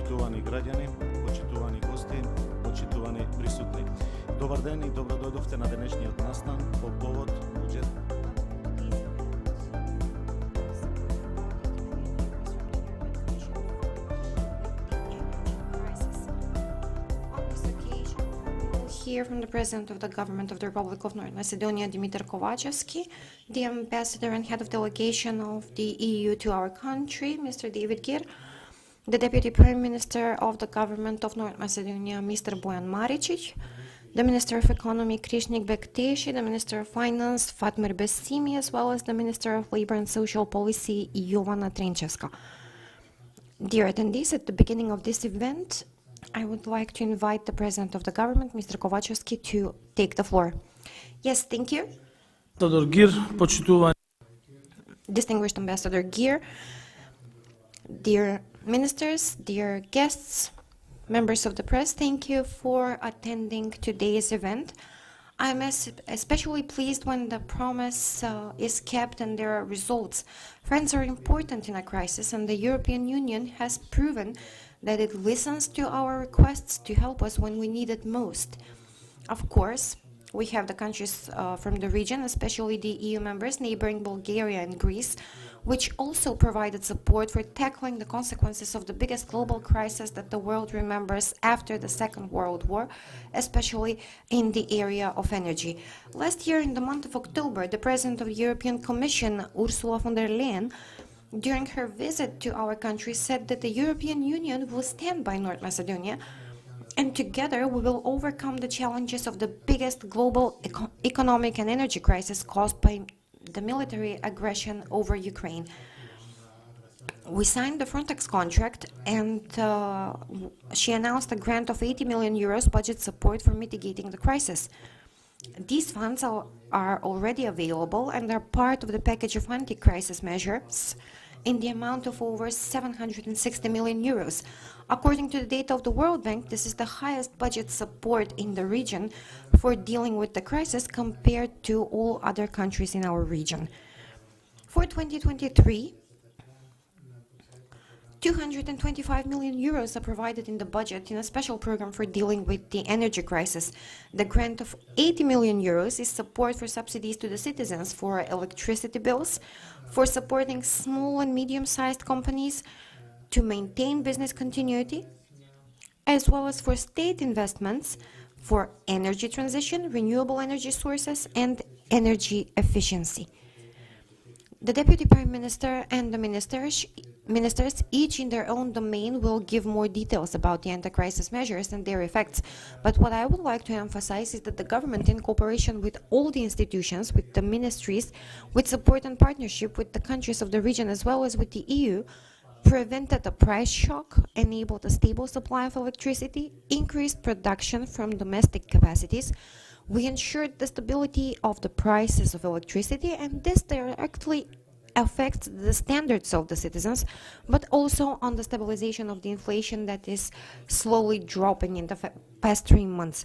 Почитувани граѓани, почитувани гости, почитувани присутни. Добар ден и добро дојдовте на денешниот настан по повод буџет. Hear from the President of the Government of the Republic of North Macedonia, Dimitar Kovačevski, the Ambassador and Head of Delegation of the EU to our country, Mr. David Gir, the Deputy Prime Minister of the Government of North Macedonia, Mr. Bojan Maričić, the Minister of Economy, Krishnik Bekteshi, the Minister of Finance, Fatmir Besimi, as well as the Minister of Labor and Social Policy, Jovana Trenčevska. Dear attendees, at the beginning of this event, I would like to invite the President of the Government, Mr. Kovačevski, to take the floor. Yes, thank you. Distinguished Ambassador Gir, dear ministers, dear guests, members of the press, thank you for attending today's event. I'm especially pleased when the promise is kept and there are results. Friends are important in a crisis, and the European Union has proven that it listens to our requests to help us when we need it most. Of course, we have the countries from the region, especially the EU members neighboring Bulgaria and Greece, which also provided support for tackling the consequences of the biggest global crisis that the world remembers after the Second World War, especially in the area of energy. Last year, in the month of October, the President of the European Commission, Ursula von der Leyen, during her visit to our country, said that the European Union will stand by North Macedonia, and together we will overcome the challenges of the biggest global economic and energy crisis caused by the military aggression over Ukraine. We signed the Frontex contract, and she announced a grant of 80 million euros budget support for mitigating the crisis. These funds are already available and are part of the package of anti-crisis measures in the amount of over 760 million euros. According to the data of the World Bank, this is the highest budget support in the region for dealing with the crisis compared to all other countries in our region. For 2023, 225 million euros are provided in the budget in a special program for dealing with the energy crisis. The grant of 80 million euros is support for subsidies to the citizens for electricity bills, for supporting small and medium-sized companies to maintain business continuity, as well as for state investments for energy transition, renewable energy sources, and energy efficiency. The Deputy Prime Minister and the ministers, each in their own domain, will give more details about the anti-crisis measures and their effects. But what I would like to emphasize is that the government, in cooperation with all the institutions, with the ministries, with support and partnership with the countries of the region as well as with the EU, prevented a price shock, enabled a stable supply of electricity, increased production from domestic capacities. We ensured the stability of the prices of electricity, and this directly affects the standards of the citizens, but also on the stabilization of the inflation that is slowly dropping in the past 3 months.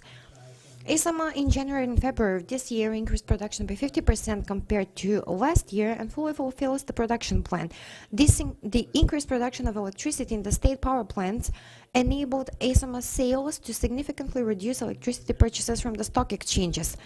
ESMA in January and February of this year increased production by 50% compared to last year and fully fulfills the production plan. The increased production of electricity in the state power plants enabled ESMA sales to significantly reduce electricity purchases from the stock exchanges.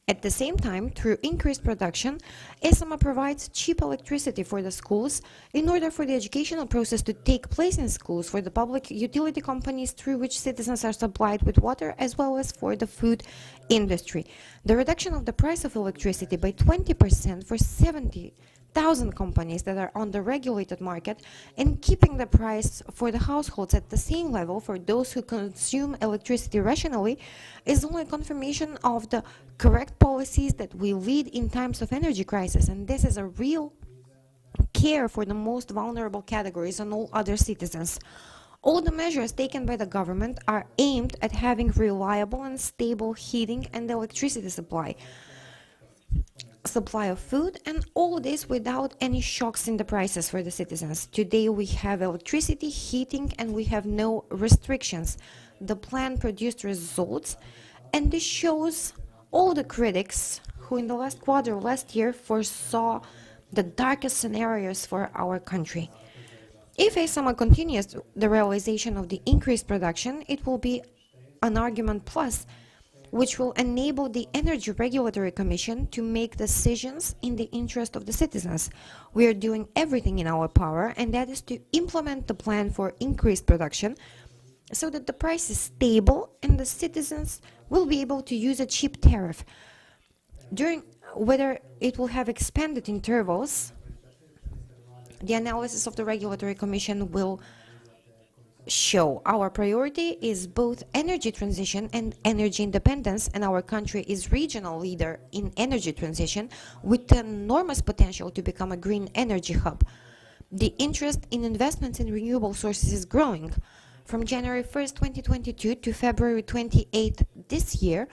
At the same time, through increased production, ESMA provides cheap electricity for the schools in order for the educational process to take place in schools, for the public utility companies through which citizens are supplied with water, as well as for the food industry. The reduction of the price of electricity by 20% for 70,000 companies that are on the regulated market, and keeping the price for the households at the same level for those who consume electricity rationally, is only confirmation of the correct policies that we lead in times of energy crisis, and this is a real care for the most vulnerable categories and all other citizens. All the measures taken by the government are aimed at having reliable and stable heating and electricity supply of food, and all this without any shocks in the prices for the citizens. Today we have electricity, heating, and we have no restrictions. The plan produced results, and this shows all the critics who in the last quarter of last year foresaw the darkest scenarios for our country. If ASAMA continues the realization of the increased production, it will be an argument plus, which will enable the Energy Regulatory Commission to make decisions in the interest of the citizens. We are doing everything in our power, and that is to implement the plan for increased production so that the price is stable and the citizens will be able to use a cheap tariff. Whether it will have expanded intervals, the analysis of the Regulatory Commission will show. Our priority is both energy transition and energy independence, and our country is regional leader in energy transition with enormous potential to become a green energy hub. The interest in investments in renewable sources is growing. From January 1st, 2022 to February 28th this year,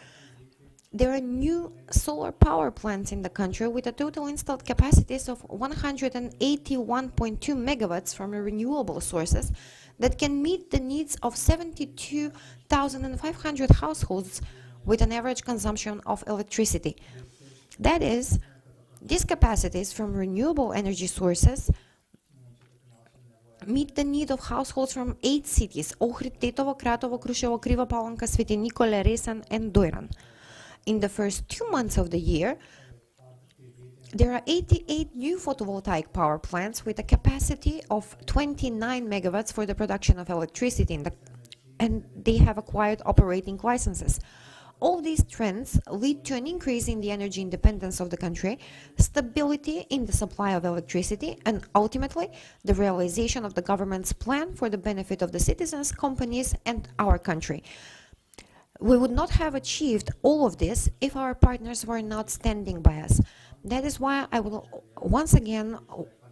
there are new solar power plants in the country with a total installed capacities of 181.2 megawatts from renewable sources that can meet the needs of 72,500 households with an average consumption of electricity. That is, these capacities from renewable energy sources meet the need of households from 8 cities: Ohrid, Tetovo, Kratovo, Kruševo, Kriva Palanka, Sveti Nikole, Resan, and Dojran. In the first 2 months of the year, there are 88 new photovoltaic power plants with a capacity of 29 megawatts for the production of electricity, and they have acquired operating licenses. All these trends lead to an increase in the energy independence of the country, stability in the supply of electricity, and ultimately the realization of the government's plan for the benefit of the citizens, companies, and our country. We would not have achieved all of this if our partners were not standing by us. That is why I would once again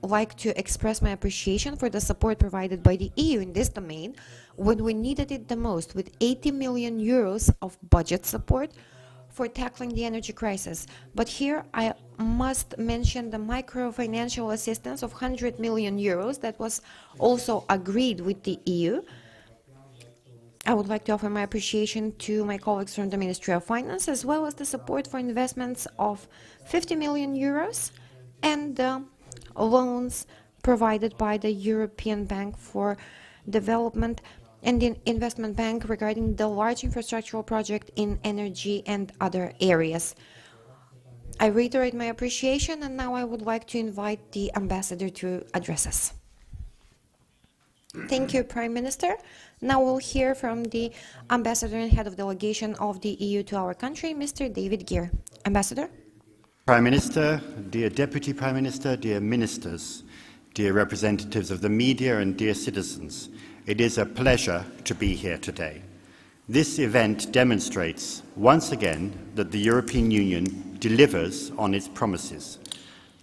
like to express my appreciation for the support provided by the EU in this domain when we needed it the most, with 80 million euros of budget support for tackling the energy crisis. But here I must mention the micro-financial assistance of 100 million euros that was also agreed with the EU. I would like to offer my appreciation to my colleagues from the Ministry of Finance, as well as the support for investments of 50 million euros and loans provided by the European Bank for Development and the Investment Bank regarding the large infrastructural project in energy and other areas. I reiterate my appreciation, and now I would like to invite the Ambassador to address us. Thank you, Prime Minister. Now we'll hear from the Ambassador and Head of Delegation of the EU to our country, Mr. David Gear. Ambassador. Prime Minister, dear Deputy Prime Minister, dear Ministers, dear representatives of the media and dear citizens, it is a pleasure to be here today. This event demonstrates once again that the European Union delivers on its promises,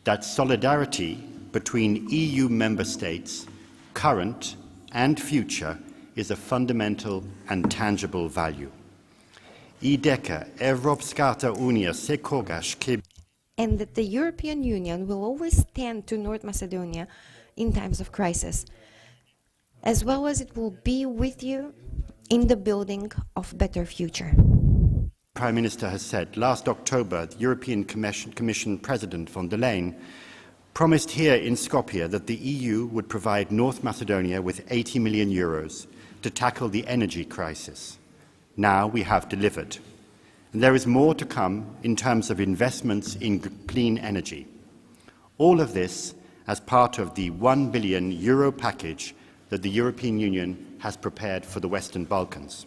that solidarity between EU member states, current and future, is a fundamental and tangible value. And that the European Union will always stand to North Macedonia in times of crisis, as well as it will be with you in the building of better future. Prime Minister has said, last October, the European Commission President von der Leyen promised here in Skopje that the EU would provide North Macedonia with 80 million euros to tackle the energy crisis. Now we have delivered. And there is more to come in terms of investments in clean energy. All of this as part of the €1 billion package that the European Union has prepared for the Western Balkans.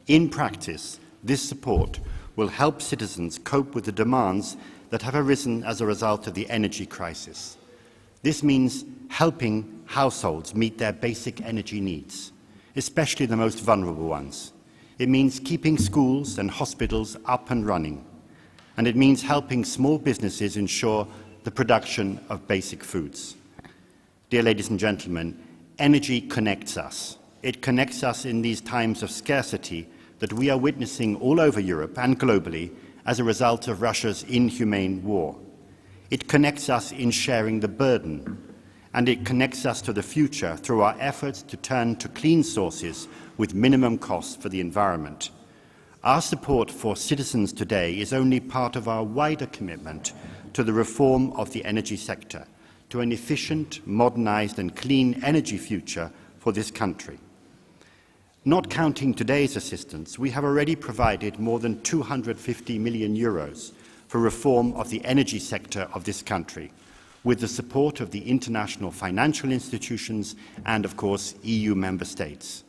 In practice, this support will help citizens cope with the demands that have arisen as a result of the energy crisis. This means helping households meet their basic energy needs, especially the most vulnerable ones. It means keeping schools and hospitals up and running. And it means helping small businesses ensure the production of basic foods. Dear ladies and gentlemen, energy connects us. It connects us in these times of scarcity that we are witnessing all over Europe and globally as a result of Russia's inhumane war. It connects us in sharing the burden, and it connects us to the future through our efforts to turn to clean sources with minimum costs for the environment. Our support for citizens today is only part of our wider commitment to the reform of the energy sector, to an efficient, modernized and clean energy future for this country. Not counting today's assistance, we have already provided more than 250 million euros for reform of the energy sector of this country, with the support of the international financial institutions and, of course, EU member states.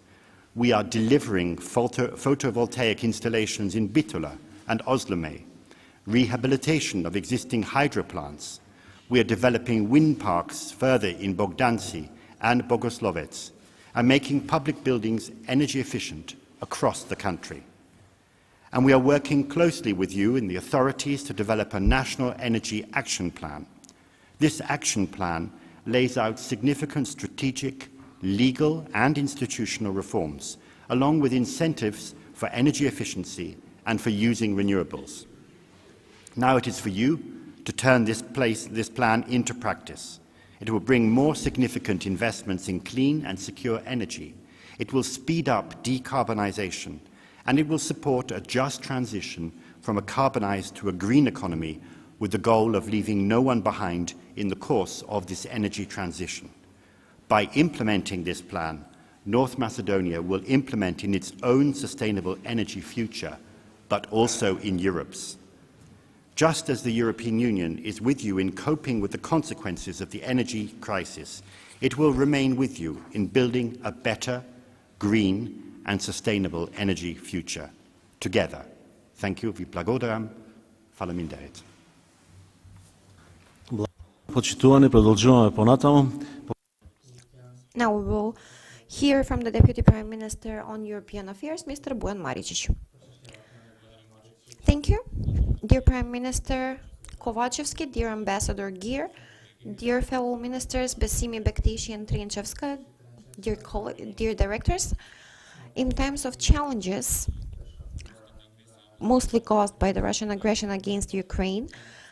We are delivering photovoltaic installations in Bitola and Oslome, rehabilitation of existing hydro plants. We are developing wind parks further in Bogdanci and Bogoslovets, and making public buildings energy efficient across the country. And we are working closely with you and the authorities to develop a national energy action plan. This action plan lays out significant strategic, legal and institutional reforms, along with incentives for energy efficiency and for using renewables. Now it is for you to turn this plan into practice. It will bring more significant investments in clean and secure energy. It will speed up decarbonisation, and it will support a just transition from a carbonized to a green economy, with the goal of leaving no one behind in the course of this energy transition. By implementing this plan, North Macedonia will implement in its own sustainable energy future, but also in Europe's. Just as the European Union is with you in coping with the consequences of the energy crisis, it will remain with you in building a better, green and sustainable energy future. Together. Thank you. Vi благодарам. Фала ми девет. Почитувани, продолжуваме понатаму. Now we will hear from the Deputy Prime Minister on European Affairs, Mr. Bojan Maričić. Thank you. Dear Prime Minister Kovacevski, dear Ambassador Geer, dear fellow ministers Besimi, Bektishi and Trinchevska, dear directors, in times of challenges, mostly caused by the Russian aggression against Ukraine,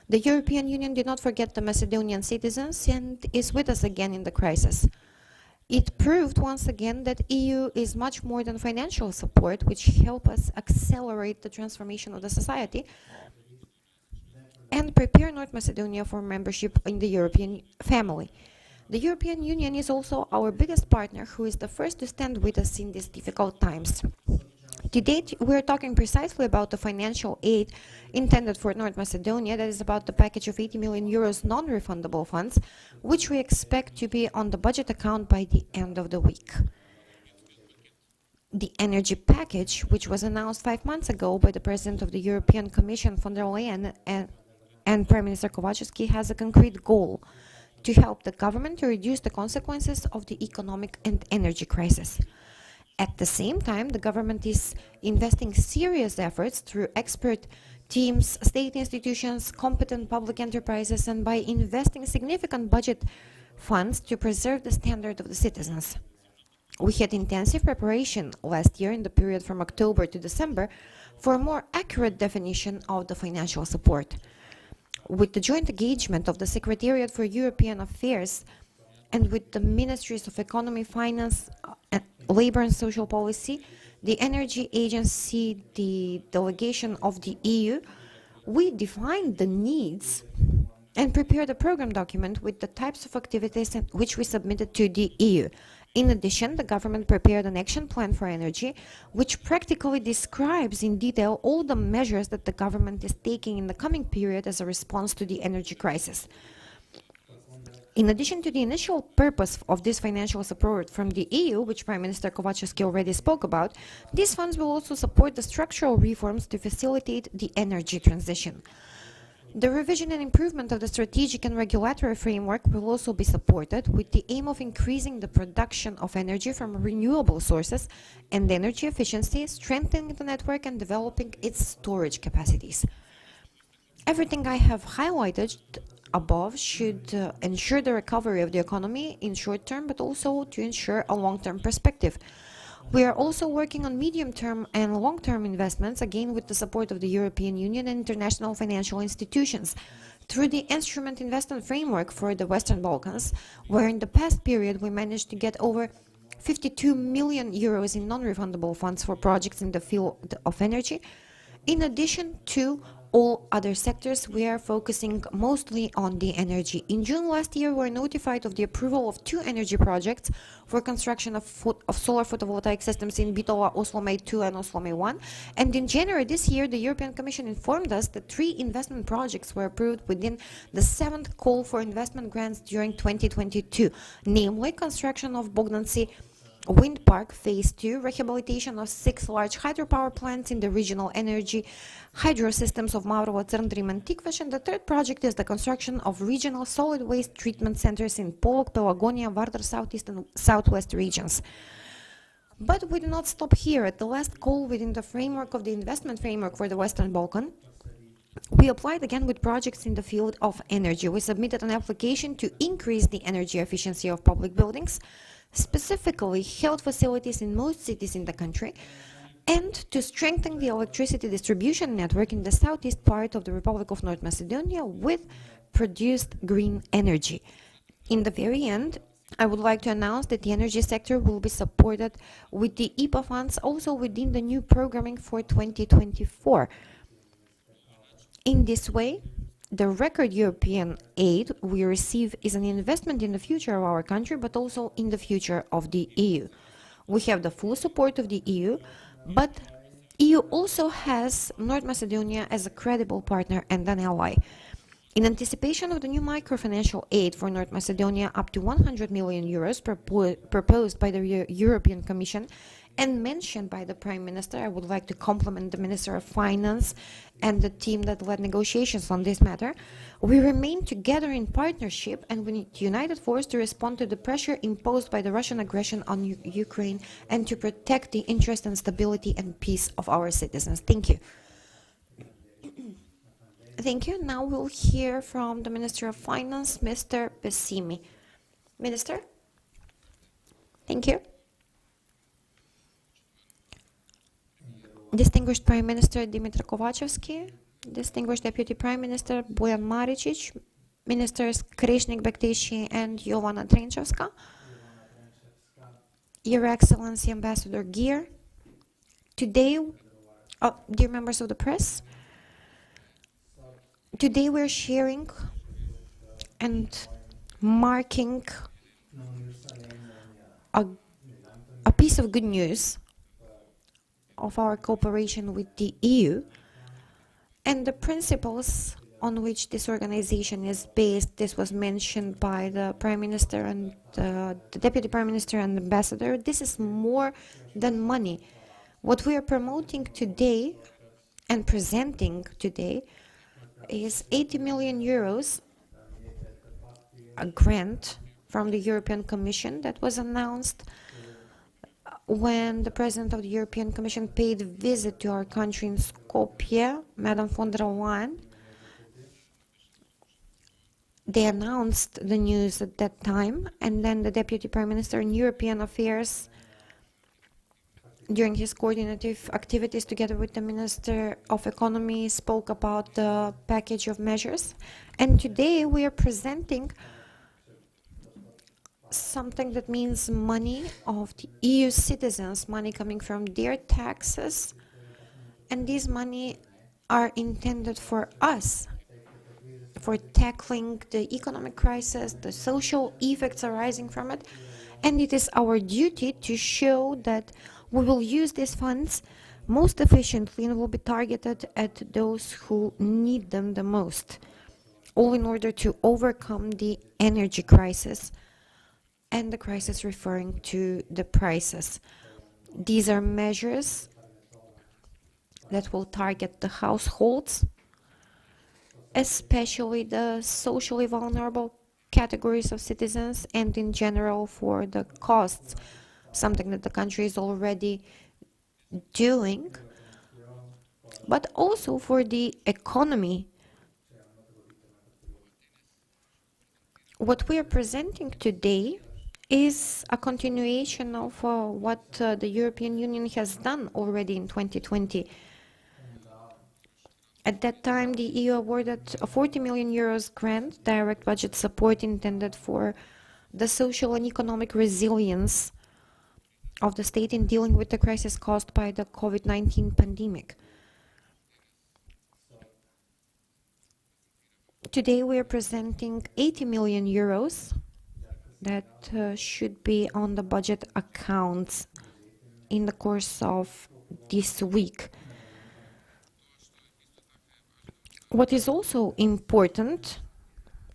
the European Union did not forget the Macedonian citizens and is with us again in the crisis. It proved once again that EU is much more than financial support, which help us accelerate the transformation of the society and prepare North Macedonia for membership in the European family. The European Union is also our biggest partner, who is the first to stand with us in these difficult times. To date, we are talking precisely about the financial aid intended for North Macedonia, that is about the package of 80 million euros non-refundable funds, which we expect to be on the budget account by the end of the week. The energy package, which was announced 5 months ago by the President of the European Commission, von der Leyen, and Prime Minister Kovacevski, has a concrete goal: to help the government to reduce the consequences of the economic and energy crisis. At the same time, the government is investing serious efforts through expert teams, state institutions, competent public enterprises, and by investing significant budget funds to preserve the standard of the citizens. We had intensive preparation last year in the period from October to December for a more accurate definition of the financial support. With the joint engagement of the Secretariat for European Affairs and with the Ministries of Economy, Finance, Labour and Social Policy, the Energy Agency, the delegation of the EU, we defined the needs and prepared a program document with the types of activities which we submitted to the EU. In addition, the government prepared an action plan for energy, which practically describes in detail all the measures that the government is taking in the coming period as a response to the energy crisis. In addition to the initial purpose of this financial support from the EU, which Prime Minister Kovacevski already spoke about, these funds will also support the structural reforms to facilitate the energy transition. The revision and improvement of the strategic and regulatory framework will also be supported with the aim of increasing the production of energy from renewable sources and energy efficiency, strengthening the network and developing its storage capacities. Everything I have highlighted above should ensure the recovery of the economy in short term, but also to ensure a long-term perspective. We are also working on medium-term and long-term investments, again with the support of the European Union and international financial institutions, through the Instrument Investment Framework for the Western Balkans, where in the past period we managed to get over 52 million euros in non-refundable funds for projects in the field of energy, in addition to all other sectors, we are focusing mostly on the energy. In June last year, we were notified of the approval of 2 energy projects for construction of solar photovoltaic systems in Bitola, Oslomay 2 and Oslomay 1. And in January this year, the European Commission informed us that 3 investment projects were approved within the 7th call for investment grants during 2022, namely construction of Bogdanci Wind Park Phase 2, rehabilitation of 6 large hydropower plants in the regional energy hydro systems of Mavrovo, Crndrim and Tikvash, and the 3rd project is the construction of regional solid waste treatment centers in Polog, Pelagonia, Vardar Southeast and Southwest regions. But we do not stop here. At the last call within the framework of the investment framework for the Western Balkan, we applied again with projects in the field of energy. We submitted an application to increase the energy efficiency of public buildings, specifically health facilities in most cities in the country, and to strengthen the electricity distribution network in the southeast part of the Republic of North Macedonia with produced green energy. In the very end, I would like to announce that the energy sector will be supported with the IPA funds also within the new programming for 2024. In this way, the record European aid we receive is an investment in the future of our country, but also in the future of the EU. We have the full support of the EU, but EU also has North Macedonia as a credible partner and an ally. In anticipation of the new microfinancial aid for North Macedonia up to 100 million euros proposed by the European Commission and mentioned by the Prime Minister, I would like to compliment the Minister of Finance and the team that led negotiations on this matter. We remain together in partnership and we need united force to respond to the pressure imposed by the Russian aggression on Ukraine and to protect the interest and stability and peace of our citizens. Thank you. Thank you. Now we'll hear from the Minister of Finance, Mr. Pesimi. Minister? Thank you. Distinguished Prime Minister Dimitra Kovachevsky, Distinguished Deputy Prime Minister Bojan Maričić, Ministers Krešnik Bekteshi and Jovana Trenčevska, Your Excellency Ambassador Gear, today, dear members of the press, today we're sharing and marking a piece of good news of our cooperation with the EU and the principles on which this organization is based. This was mentioned by the Prime Minister and the Deputy Prime Minister and Ambassador. This is more than money. What we are promoting today and presenting today is 80 million euros, a grant from the European Commission that was announced when the President of the European Commission paid a visit to our country in Skopje, Madam von der Leyen. They announced the news at that time, and then the Deputy Prime Minister in European Affairs, during his coordinative activities together with the Minister of Economy, spoke about the package of measures. And today we are presenting something that means money of the EU citizens, money coming from their taxes, and these money are intended for us, for tackling the economic crisis, the social effects arising from it, and it is our duty to show that we will use these funds most efficiently and will be targeted at those who need them the most, all in order to overcome the energy crisis and the crisis referring to the prices. These are measures that will target the households, especially the socially vulnerable categories of citizens, and in general for the costs, something that the country is already doing, but also for the economy. What we are presenting today is a continuation of what the European Union has done already in 2020. At that time, the EU awarded a 40 million euros grant, direct budget support intended for the social and economic resilience of the state in dealing with the crisis caused by the COVID-19 pandemic. Today we are presenting 80 million euros that should be on the budget accounts in the course of this week. What is also important,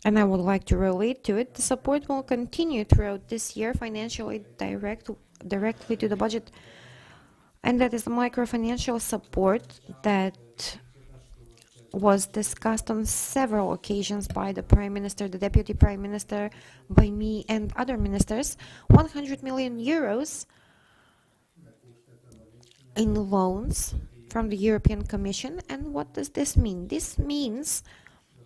and I would like to relate to it, the support will continue throughout this year financially directly to the budget, and that is the microfinancial support that was discussed on several occasions by the Prime Minister, the Deputy Prime Minister, by me and other ministers. 100 million euros in loans from the European Commission. And what does this mean? This means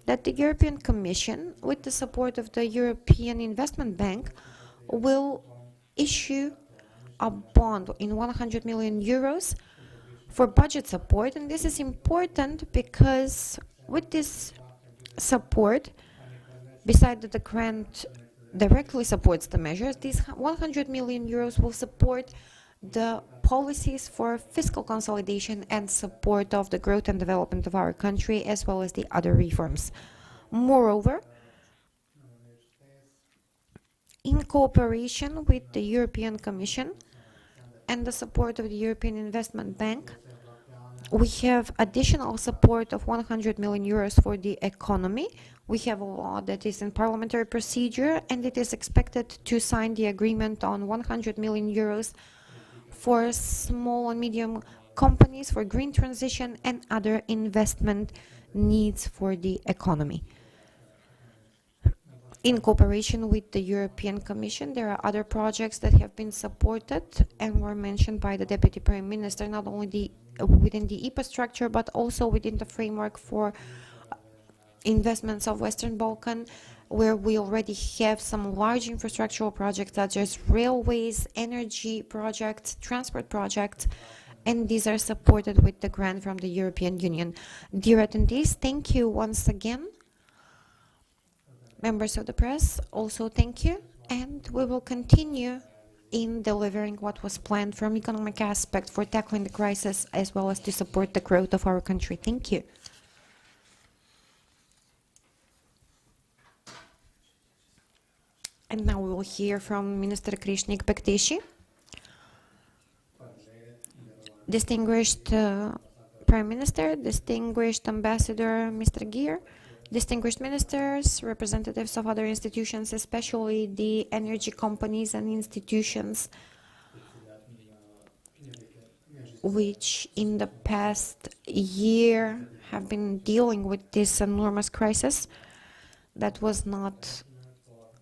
that the European Commission, with the support of the European Investment Bank, will issue a bond in 100 million euros for budget support. And this is important because with this support, besides that the grant directly supports the measures, these 100 million euros will support the policies for fiscal consolidation and support of the growth and development of our country, as well as the other reforms. Moreover, in cooperation with the European Commission and the support of the European Investment Bank, we have additional support of 100 million euros for the economy. We have a law that is in parliamentary procedure, and it is expected to sign the agreement on 100 million euros for small and medium companies, for green transition and other investment needs for the economy. In cooperation with the European Commission, there are other projects that have been supported and were mentioned by the Deputy Prime Minister, not only within the IPA structure, but also within the framework for investments of Western Balkan, where we already have some large infrastructural projects such as railways, energy projects, transport projects, and these are supported with the grant from the European Union. Dear attendees, thank you once again. Members of the press, also thank you, and we will continue in delivering what was planned from economic aspect for tackling the crisis, as well as to support the growth of our country. Thank you. And now we will hear from Minister Krishnik Bekteshi. Distinguished Prime Minister, distinguished Ambassador Mr. Geer, distinguished ministers, representatives of other institutions, especially the energy companies and institutions which in the past year have been dealing with this enormous crisis that was not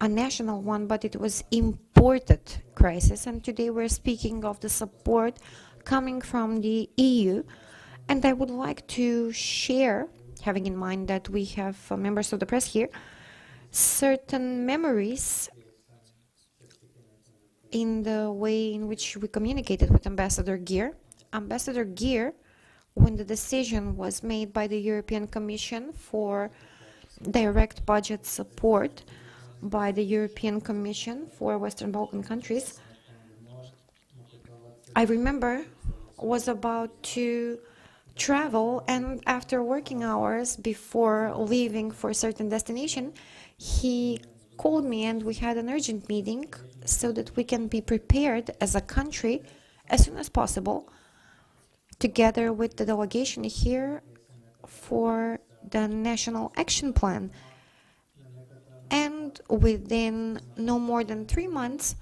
a national one, but it was imported crisis. And today we're speaking of the support coming from the EU. And I would like to share, having in mind that we have members of the press here, certain memories in the way in which we communicated with Ambassador Geer. Ambassador Geer, when the decision was made by the European Commission for direct budget support by the European Commission for Western Balkan countries, I remember was about to travel, and after working hours before leaving for a certain destination, he called me and we had an urgent meeting so that we can be prepared as a country as soon as possible, together with the delegation here, for the National Action Plan. And within no more than 3 months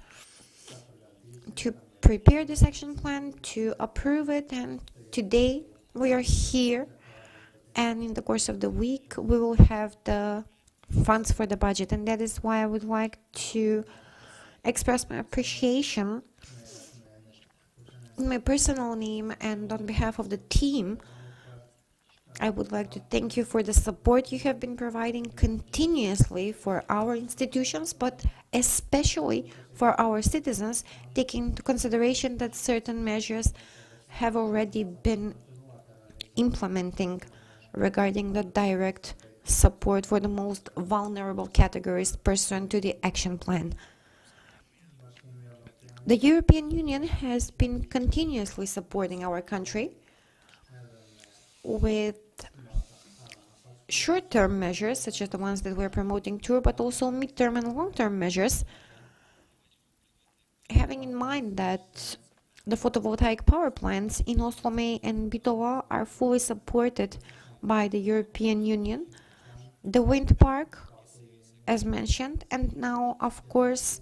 to prepare this action plan, to approve it, and today we are here, and in the course of the week we will have the funds for the budget. And that is why I would like to express my appreciation in my personal name and on behalf of the team. I would like to thank you for the support you have been providing continuously for our institutions, but especially for our citizens, taking into consideration that certain measures have already been implementing regarding the direct support for the most vulnerable categories pursuant to the action plan. The European Union has been continuously supporting our country with short-term measures, such as the ones that we're promoting too, but also mid-term and long-term measures, having in mind that the photovoltaic power plants in Oslomey and Bitola are fully supported by the European Union, the wind park, as mentioned, and now, of course,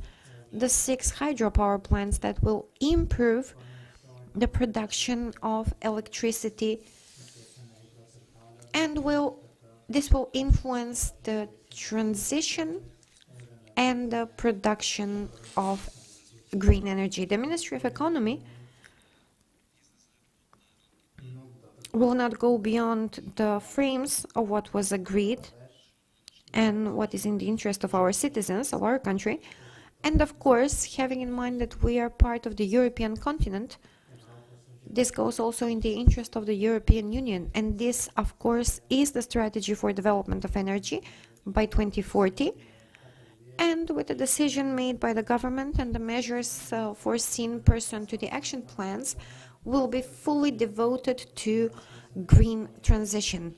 the 6 hydropower plants that will improve the production of electricity, and this will influence the transition and the production of green energy. The Ministry of Economy will not go beyond the frames of what was agreed and what is in the interest of our citizens, of our country, and of course, having in mind that we are part of the European continent, this goes also in the interest of the European Union, and this, of course, is the strategy for development of energy by 2040. And with the decision made by the government and the measures foreseen pursuant to the action plans, will be fully devoted to green transition.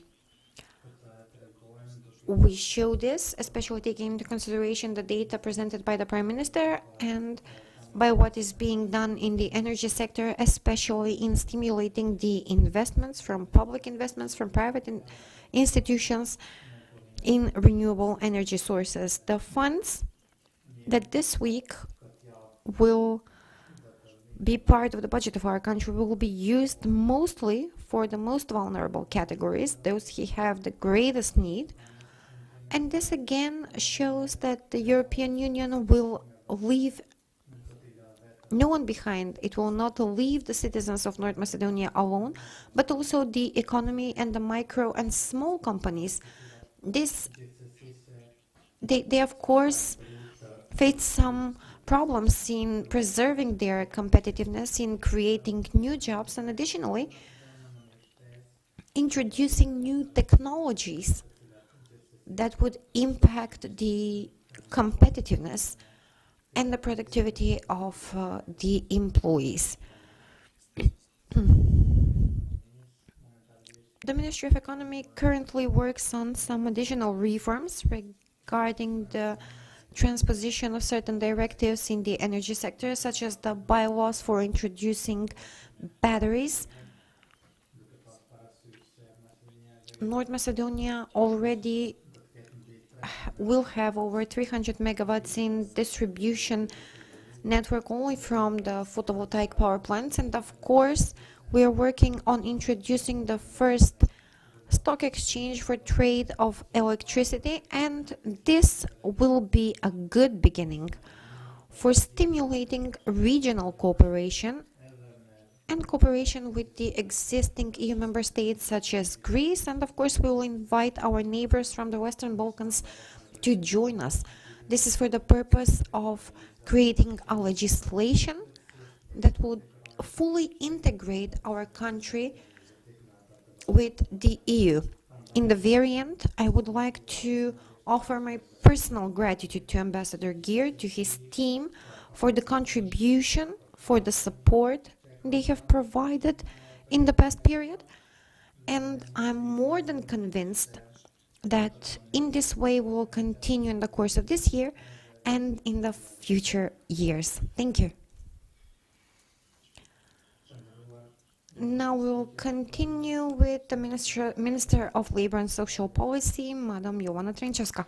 We show this, especially taking into consideration the data presented by the Prime Minister and by what is being done in the energy sector, especially in stimulating the investments from public investments, from private institutions in renewable energy sources. The funds that this week will be part of the budget of our country will be used mostly for the most vulnerable categories, those who have the greatest need. And this again shows that the European Union will leave no one behind. It will not leave the citizens of North Macedonia alone, but also the economy and the micro and small companies. They of course face some problems in preserving their competitiveness, in creating new jobs, and additionally introducing new technologies that would impact the competitiveness and the productivity of the employees. The Ministry of Economy currently works on some additional reforms regarding the transposition of certain directives in the energy sector, such as the bylaws for introducing batteries. North Macedonia already will have over 300 megawatts in distribution network only from the photovoltaic power plants, and of course we are working on introducing the first stock exchange for trade of electricity, and this will be a good beginning for stimulating regional cooperation and cooperation with the existing EU member states such as Greece, and of course we will invite our neighbors from the Western Balkans to join us. This is for the purpose of creating a legislation that would fully integrate our country with the EU. In the very end, I would like to offer my personal gratitude to Ambassador Gear, to his team, for the contribution, for the support they have provided in the past period, and I'm more than convinced that in this way we will continue in the course of this year and in the future years. Thank you. Now we will continue with the Minister of Labor and Social Policy, Madam Jovana Тренчевска.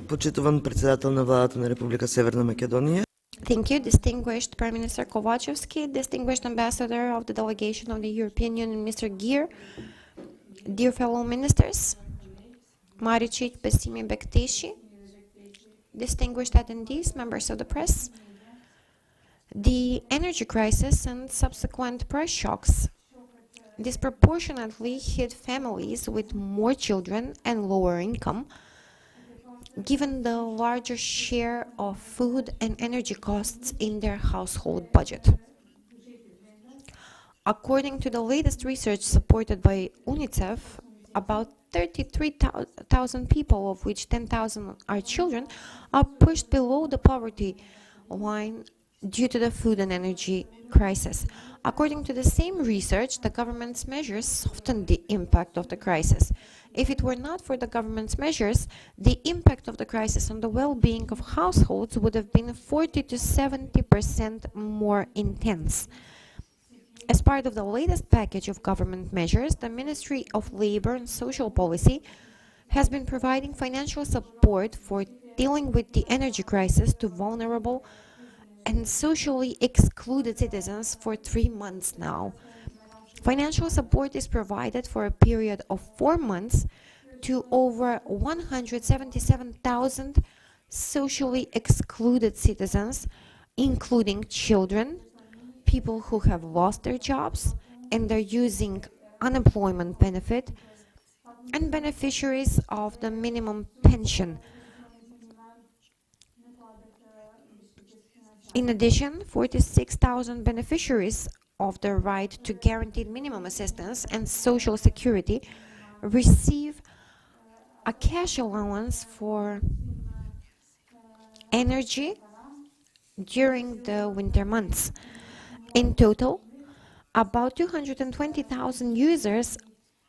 Почитуван председател на Владата на Република Северна Македонија. Thank you, distinguished Prime Minister Kovachevsky, distinguished Ambassador of the Delegation of the European Union, Mr. Gear, dear fellow ministers, Maricic, Besimi, Bekteshi, distinguished attendees, members of the press. The energy crisis and subsequent price shocks disproportionately hit families with more children and lower income, given the larger share of food and energy costs in their household budget. According to the latest research supported by UNICEF, about 33,000 people, of which 10,000 are children, are pushed below the poverty line due to the food and energy crisis. According to the same research, the government's measures softened the impact of the crisis. If it were not for the government's measures, the impact of the crisis on the well-being of households would have been 40 to 70% more intense. As part of the latest package of government measures, the Ministry of Labour and Social Policy has been providing financial support for dealing with the energy crisis to vulnerable and socially excluded citizens for 3 months now. Financial support is provided for a period of 4 months to over 177,000 socially excluded citizens, including children, people who have lost their jobs and are using unemployment benefit, and beneficiaries of the minimum pension. In addition, 46,000 beneficiaries of the right to guaranteed minimum assistance and social security receive a cash allowance for energy during the winter months. In total, about 220,000 users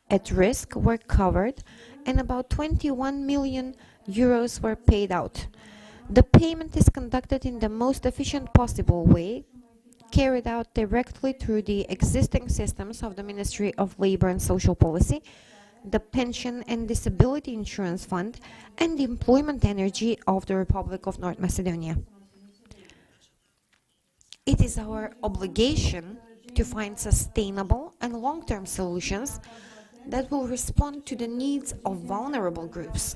at risk were covered and about 21 million euros were paid out. The payment is conducted in the most efficient possible way, carried out directly through the existing systems of the Ministry of Labour and Social Policy, the Pension and Disability Insurance Fund, and the Employment Energy of the Republic of North Macedonia. It is our obligation to find sustainable and long-term solutions that will respond to the needs of vulnerable groups,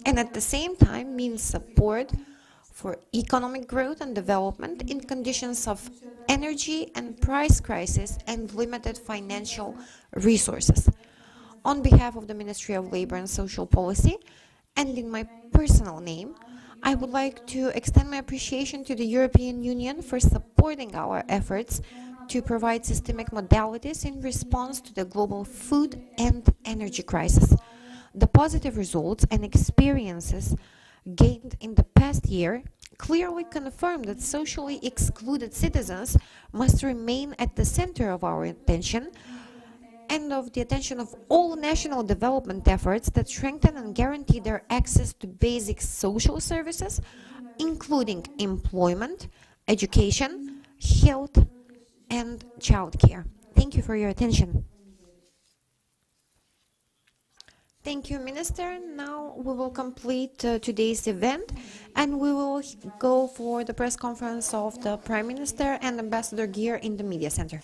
and at the same time means support for economic growth and development in conditions of energy and price crisis and limited financial resources. On behalf of the Ministry of Labour and Social Policy, and in my personal name, I would like to extend my appreciation to the European Union for supporting our efforts to provide systemic modalities in response to the global food and energy crisis. The positive results and experiences gained in the past year clearly confirm that socially excluded citizens must remain at the center of our attention and of the attention of all national development efforts that strengthen and guarantee their access to basic social services, including employment, education, health, and childcare. Thank you for your attention. Thank you, Minister. Now we will complete today's event, and we will go for the press conference of the Prime Minister and Ambassador Gear in the Media Center.